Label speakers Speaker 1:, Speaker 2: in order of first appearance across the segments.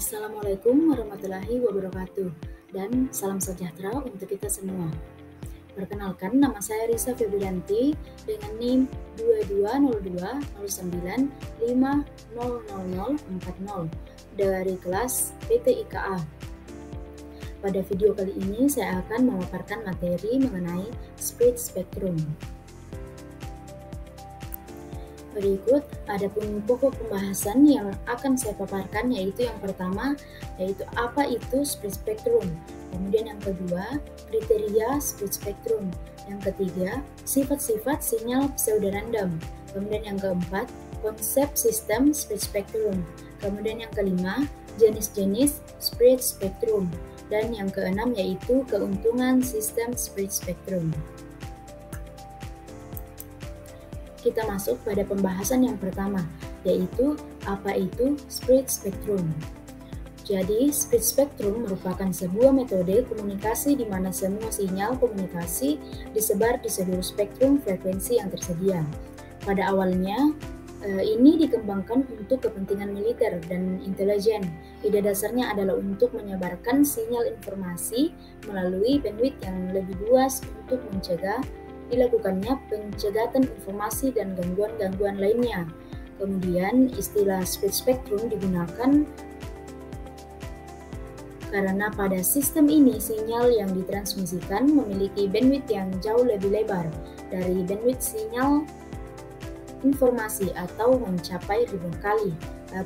Speaker 1: Assalamualaikum warahmatullahi wabarakatuh dan salam sejahtera untuk kita semua. Perkenalkan, nama saya Risa Febrianti dengan NIM 220209500040 dari kelas PTIKA. Pada video kali ini saya akan memaparkan materi mengenai spread spectrum. Berikut adapun pokok pembahasan yang akan saya paparkan, yaitu yang pertama yaitu apa itu spread spectrum, kemudian yang kedua kriteria spread spectrum, yang ketiga sifat-sifat sinyal pseudo-random, kemudian yang keempat konsep sistem spread spectrum, kemudian yang kelima jenis-jenis spread spectrum, dan yang keenam yaitu keuntungan sistem spread spectrum. Kita masuk pada pembahasan yang pertama, yaitu apa itu spread spectrum. Jadi, spread spectrum merupakan sebuah metode komunikasi di mana semua sinyal komunikasi disebar di seluruh spektrum frekuensi yang tersedia. Pada awalnya, ini dikembangkan untuk kepentingan militer dan intelijen. Ide dasarnya adalah untuk menyebarkan sinyal informasi melalui bandwidth yang lebih luas untuk mencegah dilakukannya pencegatan informasi dan gangguan-gangguan lainnya. Kemudian istilah spread spectrum digunakan karena pada sistem ini sinyal yang ditransmisikan memiliki bandwidth yang jauh lebih lebar dari bandwidth sinyal informasi atau mencapai ribuan kali.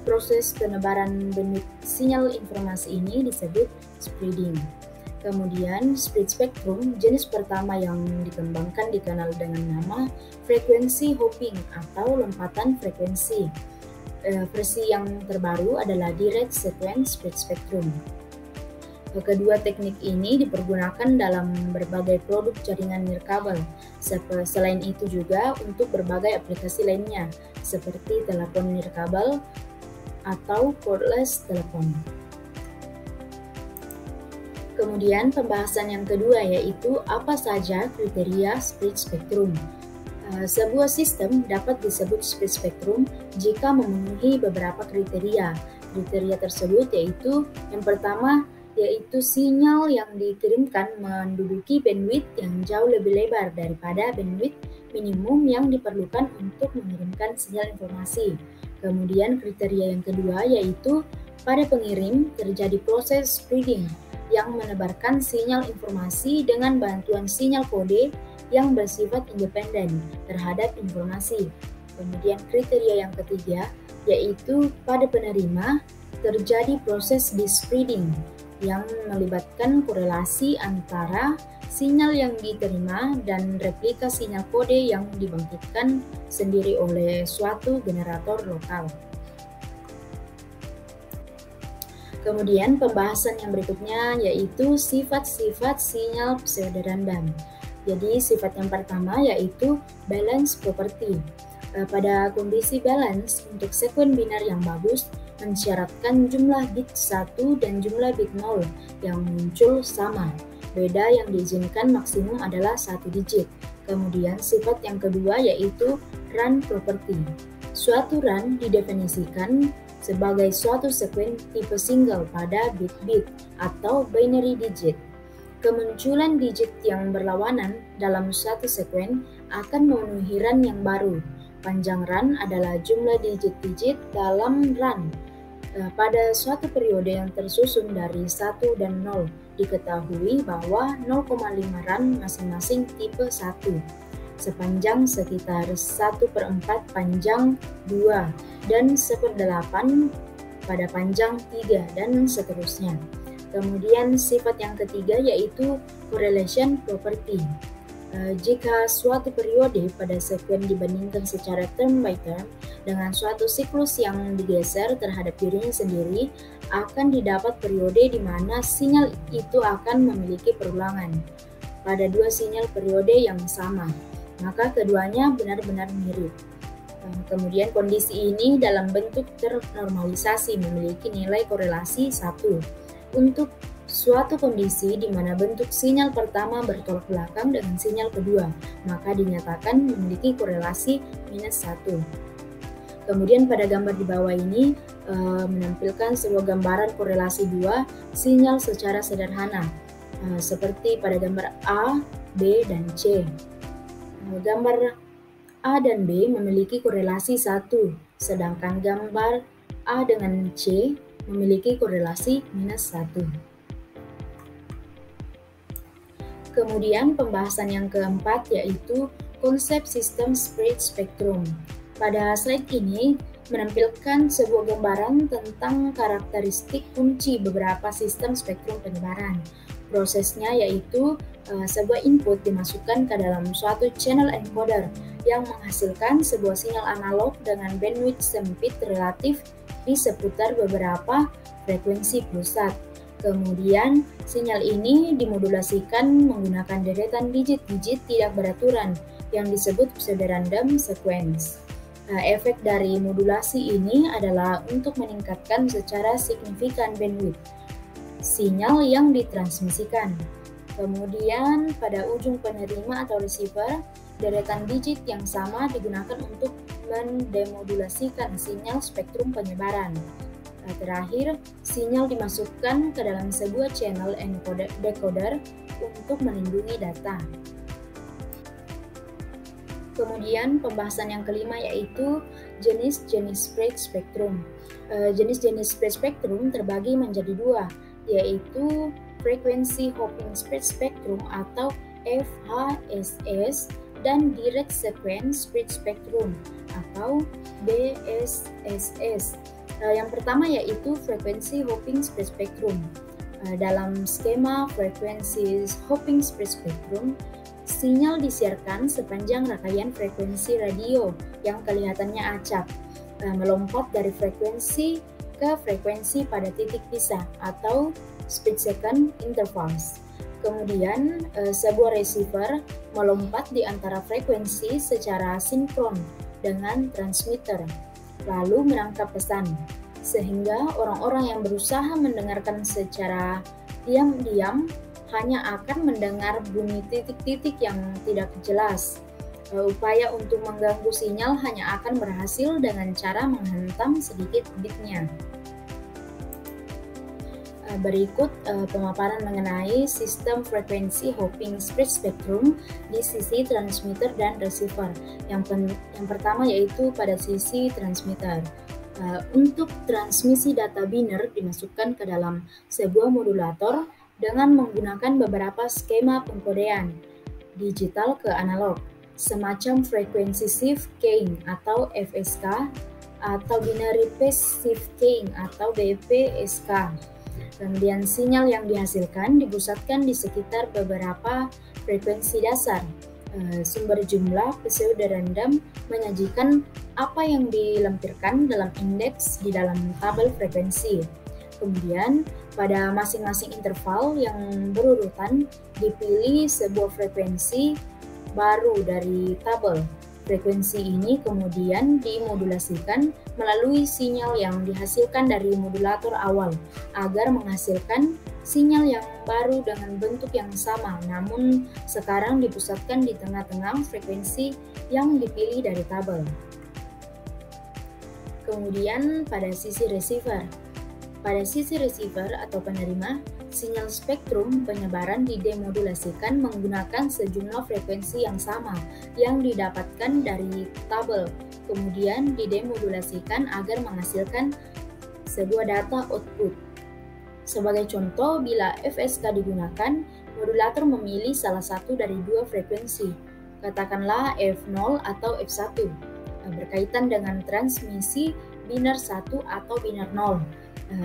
Speaker 1: Proses penebaran bandwidth sinyal informasi ini disebut spreading. Kemudian spread spectrum jenis pertama yang dikembangkan dikenal dengan nama frekuensi hopping atau lompatan frekuensi. Versi yang terbaru adalah direct sequence spread spectrum. Kedua teknik ini dipergunakan dalam berbagai produk jaringan nirkabel. Selain itu juga untuk berbagai aplikasi lainnya seperti telepon nirkabel atau cordless telepon. Kemudian pembahasan yang kedua yaitu apa saja kriteria spread spectrum. Sebuah sistem dapat disebut spread spectrum jika memenuhi beberapa kriteria. Kriteria tersebut yaitu yang pertama yaitu sinyal yang dikirimkan menduduki bandwidth yang jauh lebih lebar daripada bandwidth minimum yang diperlukan untuk mengirimkan sinyal informasi. Kemudian kriteria yang kedua yaitu pada pengirim terjadi proses spreading yang menebarkan sinyal informasi dengan bantuan sinyal kode yang bersifat independen terhadap informasi. Kemudian kriteria yang ketiga yaitu pada penerima terjadi proses de-spreading yang melibatkan korelasi antara sinyal yang diterima dan replika sinyal kode yang dibangkitkan sendiri oleh suatu generator lokal. Kemudian pembahasan yang berikutnya yaitu sifat-sifat sinyal pseudo-random. Jadi sifat yang pertama yaitu balance property. Pada kondisi balance, untuk sekuen biner yang bagus mensyaratkan jumlah bit 1 dan jumlah bit 0 yang muncul sama. Beda yang diizinkan maksimum adalah 1 digit. Kemudian sifat yang kedua yaitu run property. Suatu run didefinisikan sebagai suatu sekuen tipe single pada bit-bit atau binary digit. Kemunculan digit yang berlawanan dalam suatu sekuen akan memenuhi run yang baru. Panjang run adalah jumlah digit-digit dalam run. Pada suatu periode yang tersusun dari 1 dan 0, diketahui bahwa 0,5 run masing-masing tipe 1. Sepanjang sekitar 1/4 panjang 2 dan 1/8 pada panjang 3 dan seterusnya. Kemudian sifat yang ketiga yaitu correlation property. Jika suatu periode pada sekuen dibandingkan secara term by term dengan suatu siklus yang digeser terhadap dirinya sendiri, akan didapat periode di mana sinyal itu akan memiliki perulangan pada dua sinyal periode yang sama. Maka keduanya benar-benar mirip. Kemudian kondisi ini dalam bentuk ternormalisasi memiliki nilai korelasi 1. Untuk suatu kondisi di mana bentuk sinyal pertama bertolak belakang dengan sinyal kedua, maka dinyatakan memiliki korelasi -1. Kemudian pada gambar di bawah ini menampilkan sebuah gambaran korelasi dua sinyal secara sederhana, seperti pada gambar A, B, dan C. Gambar A dan B memiliki korelasi 1, sedangkan gambar A dengan C memiliki korelasi -1. Kemudian pembahasan yang keempat yaitu konsep sistem spread spectrum. Pada slide ini menampilkan sebuah gambaran tentang karakteristik kunci beberapa sistem spektrum penyebaran. Prosesnya yaitu sebuah input dimasukkan ke dalam suatu channel encoder yang menghasilkan sebuah sinyal analog dengan bandwidth sempit relatif di seputar beberapa frekuensi pusat. Kemudian sinyal ini dimodulasikan menggunakan deretan digit-digit tidak beraturan yang disebut pseudorandom sequence. Efek dari modulasi ini adalah untuk meningkatkan secara signifikan bandwidth sinyal yang ditransmisikan. Kemudian pada ujung penerima atau receiver, deretan digit yang sama digunakan untuk mendemodulasikan sinyal spektrum penyebaran. Terakhir, sinyal dimasukkan ke dalam sebuah channel encoder-decoder untuk melindungi data. Kemudian pembahasan yang kelima yaitu jenis-jenis spread spectrum. Jenis-jenis spread spectrum terbagi menjadi dua, yaitu frequency hopping spread spectrum atau FHSS dan direct sequence spread spectrum atau DSSS. Yang pertama yaitu frequency hopping spread spectrum. Dalam skema frequency hopping spread spectrum, sinyal disiarkan sepanjang rangkaian frekuensi radio yang kelihatannya acak, melompat dari frekuensi ke frekuensi pada titik pisah atau split second intervals. Kemudian sebuah receiver melompat di antara frekuensi secara sinkron dengan transmitter, lalu menangkap pesan, sehingga orang-orang yang berusaha mendengarkan secara diam-diam hanya akan mendengar bunyi titik-titik yang tidak jelas. Upaya untuk mengganggu sinyal hanya akan berhasil dengan cara menghantam sedikit bitnya. Berikut pemaparan mengenai sistem frekuensi hopping spread spectrum di sisi transmitter dan receiver. Yang pertama yaitu pada sisi transmitter. Untuk transmisi data biner dimasukkan ke dalam sebuah modulator dengan menggunakan beberapa skema pengkodean digital ke analog, semacam frequency shift keying atau FSK atau binary phase shift keying atau BPSK. Kemudian sinyal yang dihasilkan dipusatkan di sekitar beberapa frekuensi dasar. Sumber jumlah pseudorandom menyajikan apa yang dilampirkan dalam indeks di dalam tabel frekuensi. Kemudian pada masing-masing interval yang berurutan dipilih sebuah frekuensi baru dari tabel. Frekuensi ini kemudian dimodulasikan melalui sinyal yang dihasilkan dari modulator awal agar menghasilkan sinyal yang baru dengan bentuk yang sama, namun sekarang dipusatkan di tengah-tengah frekuensi yang dipilih dari tabel. Kemudian pada sisi receiver. Pada sisi receiver atau penerima, sinyal spektrum penyebaran didemodulasikan menggunakan sejumlah frekuensi yang sama yang didapatkan dari tabel, kemudian didemodulasikan agar menghasilkan sebuah data output. Sebagai contoh, bila FSK digunakan, modulator memilih salah satu dari dua frekuensi, katakanlah F0 atau F1, berkaitan dengan transmisi biner 1 atau biner 0.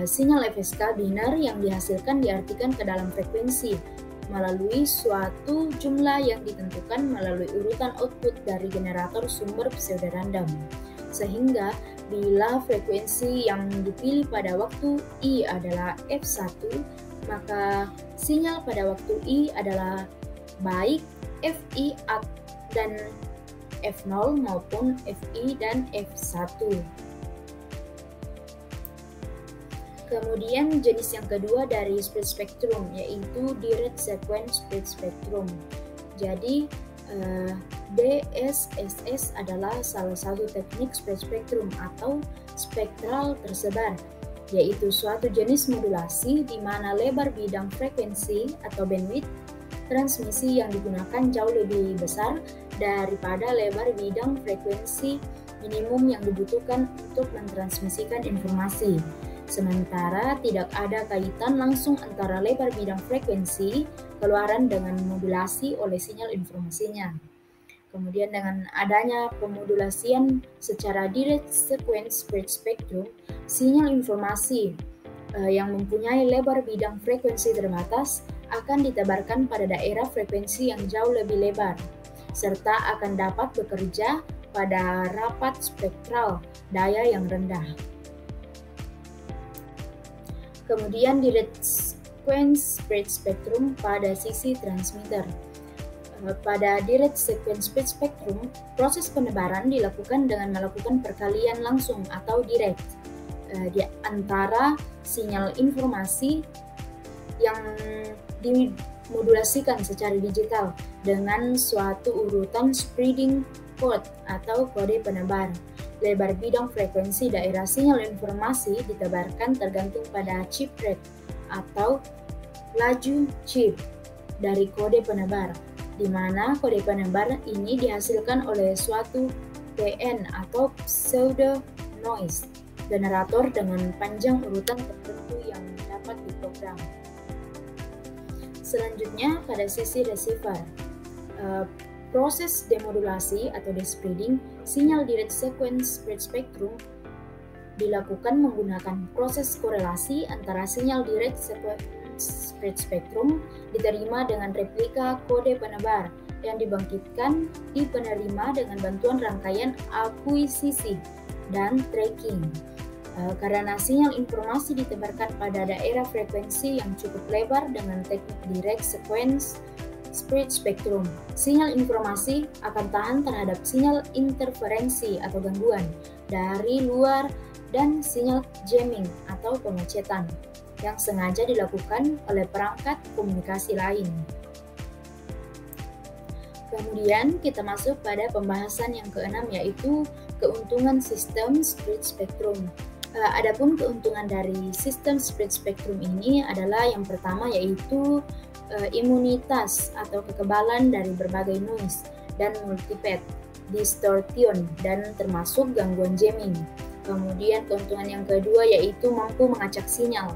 Speaker 1: Sinyal FSK biner yang dihasilkan diartikan ke dalam frekuensi melalui suatu jumlah yang ditentukan melalui urutan output dari generator sumber pseudorandom. Sehingga bila frekuensi yang dipilih pada waktu I adalah F1, maka sinyal pada waktu I adalah baik FI dan F0 maupun FI dan F1. Kemudian jenis yang kedua dari spread spectrum yaitu direct sequence spread spectrum. Jadi DSSS adalah salah satu teknik spread spectrum atau spektral tersebar, yaitu suatu jenis modulasi di mana lebar bidang frekuensi atau bandwidth transmisi yang digunakan jauh lebih besar daripada lebar bidang frekuensi minimum yang dibutuhkan untuk mentransmisikan informasi. Sementara tidak ada kaitan langsung antara lebar bidang frekuensi keluaran dengan modulasi oleh sinyal informasinya. Kemudian dengan adanya pemodulasian secara direct sequence spread spectrum, sinyal informasi yang mempunyai lebar bidang frekuensi terbatas akan ditebarkan pada daerah frekuensi yang jauh lebih lebar, serta akan dapat bekerja pada rapat spektral daya yang rendah. Kemudian direct sequence spread spectrum pada sisi transmitter. Pada direct sequence spread spectrum, proses penebaran dilakukan dengan melakukan perkalian langsung atau direct di antara sinyal informasi yang dimodulasikan secara digital dengan suatu urutan spreading code atau kode penebar. Lebar bidang frekuensi daerah sinyal informasi ditebarkan tergantung pada chip rate atau laju chip dari kode penebar, di mana kode penebar ini dihasilkan oleh suatu PN atau pseudo noise generator dengan panjang urutan tertentu yang dapat diprogram. Selanjutnya pada sisi receiver, proses demodulasi atau despreading sinyal direct sequence spread spectrum dilakukan menggunakan proses korelasi antara sinyal direct sequence spread spectrum diterima dengan replika kode penebar yang dibangkitkan di penerima dengan bantuan rangkaian akuisisi dan tracking. Karena sinyal informasi ditebarkan pada daerah frekuensi yang cukup lebar dengan teknik direct sequence spread spectrum, sinyal informasi akan tahan terhadap sinyal interferensi atau gangguan dari luar dan sinyal jamming atau pengecetan yang sengaja dilakukan oleh perangkat komunikasi lain. Kemudian kita masuk pada pembahasan yang keenam, yaitu keuntungan sistem spread spectrum. Adapun keuntungan dari sistem spread spectrum ini adalah yang pertama yaitu imunitas atau kekebalan dari berbagai noise dan multipad, distortion, dan termasuk gangguan jamming. Kemudian keuntungan yang kedua yaitu mampu mengacak sinyal,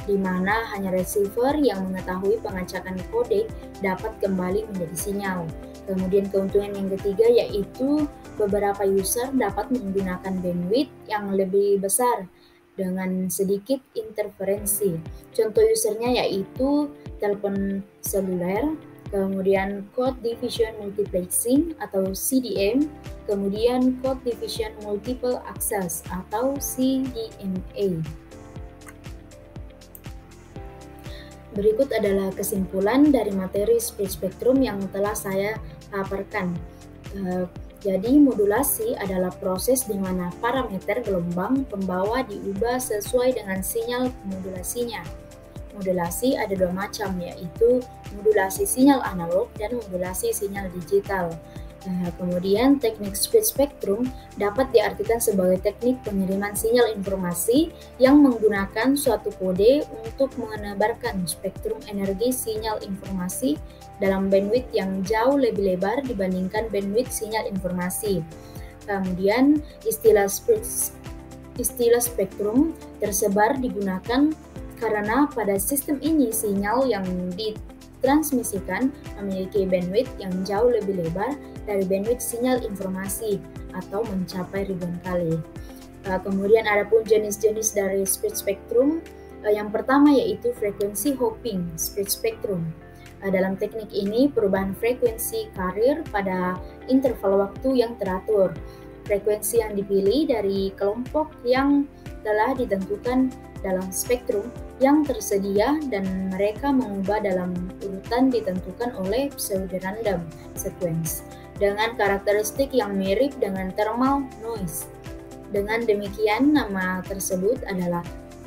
Speaker 1: di mana hanya receiver yang mengetahui pengacakan kode dapat kembali menjadi sinyal. Kemudian keuntungan yang ketiga yaitu beberapa user dapat menggunakan bandwidth yang lebih besar dengan sedikit interferensi. Contoh usernya yaitu telepon seluler, kemudian code division multiplexing atau CDM, kemudian code division multiple access atau CDMA. Berikut adalah kesimpulan dari materi spread spectrum yang telah saya paparkan. Jadi modulasi adalah proses di mana parameter gelombang pembawa diubah sesuai dengan sinyal modulasinya. Modulasi ada dua macam, yaitu modulasi sinyal analog dan modulasi sinyal digital. Kemudian teknik spread spectrum dapat diartikan sebagai teknik pengiriman sinyal informasi yang menggunakan suatu kode untuk menebarkan spektrum energi sinyal informasi dalam bandwidth yang jauh lebih lebar dibandingkan bandwidth sinyal informasi. Kemudian istilah spektrum tersebar digunakan karena pada sistem ini sinyal yang ditransmisikan memiliki bandwidth yang jauh lebih lebar dari bandwidth sinyal informasi atau mencapai ribuan kali. Kemudian ada pun jenis-jenis dari spread spectrum. Yang pertama yaitu frekuensi hopping spread spectrum. Dalam teknik ini perubahan frekuensi carrier pada interval waktu yang teratur. Frekuensi yang dipilih dari kelompok yang telah ditentukan dalam spektrum yang tersedia dan mereka mengubah dalam urutan ditentukan oleh pseudo-random sequence dengan karakteristik yang mirip dengan thermal noise. Dengan demikian, nama tersebut adalah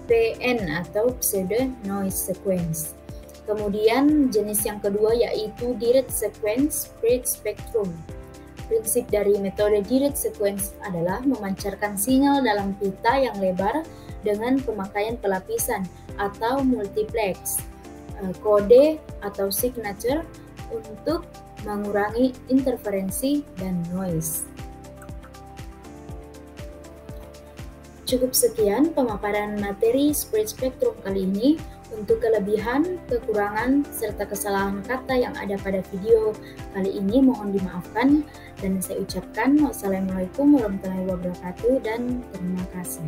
Speaker 1: PN atau pseudo noise sequence. Kemudian jenis yang kedua yaitu direct sequence spread spectrum. Prinsip dari metode direct sequence adalah memancarkan sinyal dalam pita yang lebar dengan pemakaian pelapisan atau multiplex, kode atau signature untuk mengurangi interferensi dan noise. Cukup sekian pemaparan materi spread spectrum kali ini. Untuk kelebihan, kekurangan, serta kesalahan kata yang ada pada video kali ini mohon dimaafkan, dan saya ucapkan wassalamualaikum warahmatullahi wabarakatuh dan terima kasih.